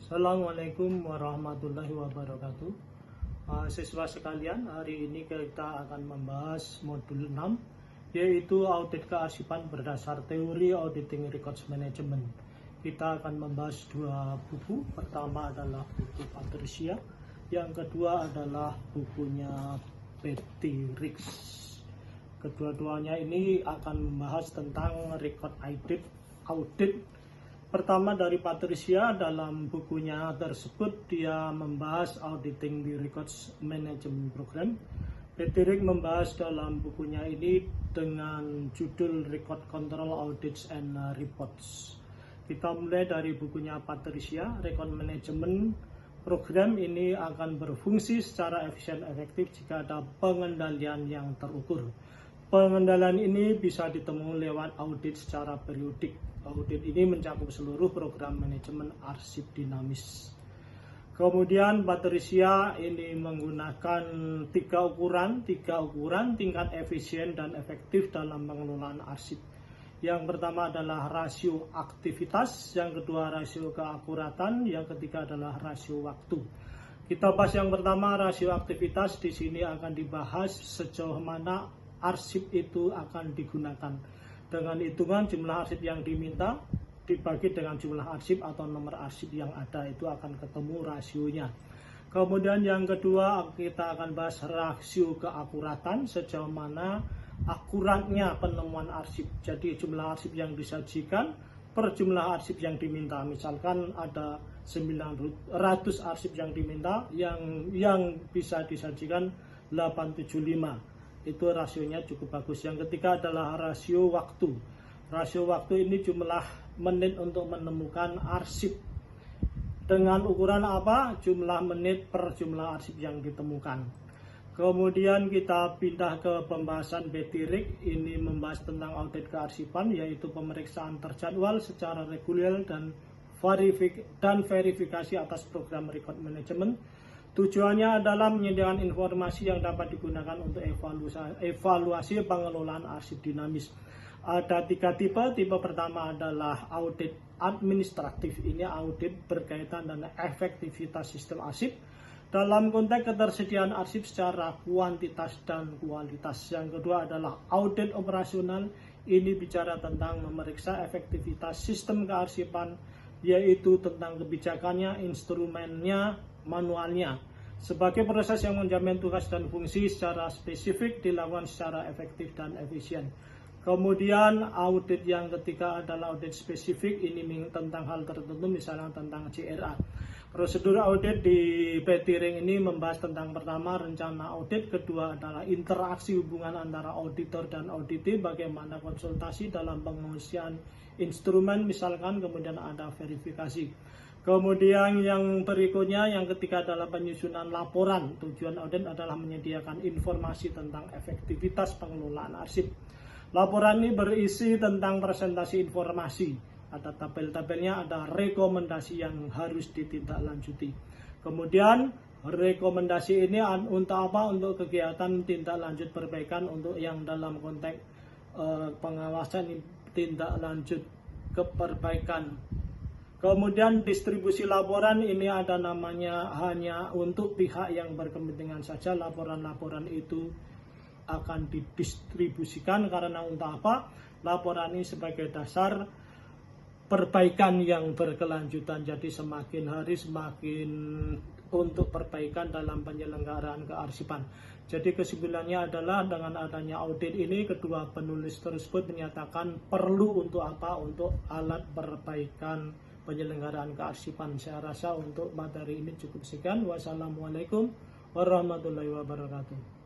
Assalamualaikum warahmatullahi wabarakatuh. Siswa sekalian, hari ini kita akan membahas modul 6, yaitu audit kearsipan berdasar teori auditing records management. Kita akan membahas dua buku. Pertama adalah buku Patricia, yang kedua adalah bukunya Betty Riggs. Kedua-duanya ini akan membahas tentang record audit. Pertama dari Patricia, dalam bukunya tersebut dia membahas auditing di records management program. Betty Riggs membahas dalam bukunya ini dengan judul Record Control Audits and Reports. Kita mulai dari bukunya Patricia. Record management program ini akan berfungsi secara efisien efektif jika ada pengendalian yang terukur. Pengendalian ini bisa ditemui lewat audit secara periodik. Audit ini mencakup seluruh program manajemen arsip dinamis. Kemudian Patricia ini menggunakan tiga ukuran tingkat efisien dan efektif dalam pengelolaan arsip. Yang pertama adalah rasio aktivitas, yang kedua rasio keakuratan, yang ketiga adalah rasio waktu. Kita bahas yang pertama, rasio aktivitas. Di sini akan dibahas sejauh mana arsip itu akan digunakan. Dengan hitungan jumlah arsip yang diminta dibagi dengan jumlah arsip atau nomor arsip yang ada, itu akan ketemu rasionya. Kemudian yang kedua kita akan bahas rasio keakuratan, sejauh mana akuratnya penemuan arsip. Jadi jumlah arsip yang disajikan per jumlah arsip yang diminta. Misalkan ada 900 arsip yang diminta, yang bisa disajikan 875. Itu rasionya cukup bagus. Yang ketiga adalah rasio waktu. Rasio waktu ini jumlah menit untuk menemukan arsip. Dengan ukuran apa? Jumlah menit per jumlah arsip yang ditemukan. Kemudian kita pindah ke pembahasan Betty Riggs. Ini membahas tentang audit kearsipan, yaitu pemeriksaan terjadwal secara reguler dan verifikasi atas program record management. Tujuannya adalah menyediakan informasi yang dapat digunakan untuk evaluasi pengelolaan arsip dinamis. Ada tiga tipe. Tipe pertama adalah audit administratif. Ini audit berkaitan dengan efektivitas sistem arsip dalam konteks ketersediaan arsip secara kuantitas dan kualitas. Yang kedua adalah audit operasional. Ini bicara tentang memeriksa efektivitas sistem kearsipan, yaitu tentang kebijakannya, instrumennya, manualnya. Sebagai proses yang menjamin tugas dan fungsi secara spesifik dilakukan secara efektif dan efisien. Kemudian audit yang ketiga adalah audit spesifik. Ini tentang hal tertentu, misalnya tentang CRA. Prosedur audit di Betty Riggs ini membahas tentang pertama rencana audit, kedua adalah interaksi hubungan antara auditor dan auditi, bagaimana konsultasi dalam pengisian instrumen misalkan, kemudian ada verifikasi. Kemudian yang berikutnya, yang ketiga adalah penyusunan laporan. Tujuan audit adalah menyediakan informasi tentang efektivitas pengelolaan arsip. Laporan ini berisi tentang presentasi informasi. Ada tabel-tabelnya, ada rekomendasi yang harus ditindaklanjuti. Kemudian rekomendasi ini untuk apa? Untuk kegiatan tindak lanjut perbaikan untuk yang dalam konteks pengawasan tindak lanjut keperbaikan. Kemudian distribusi laporan ini ada namanya hanya untuk pihak yang berkepentingan saja. Laporan-laporan itu akan didistribusikan karena untuk apa? Laporan ini sebagai dasar perbaikan yang berkelanjutan. Jadi semakin hari semakin untuk perbaikan dalam penyelenggaraan kearsipan. Jadi kesimpulannya adalah dengan adanya audit ini, kedua penulis tersebut menyatakan perlu untuk apa? Untuk alat perbaikan penyelenggaraan kearsipan. Saya rasa untuk materi ini cukup sekian. Wassalamualaikum warahmatullahi wabarakatuh.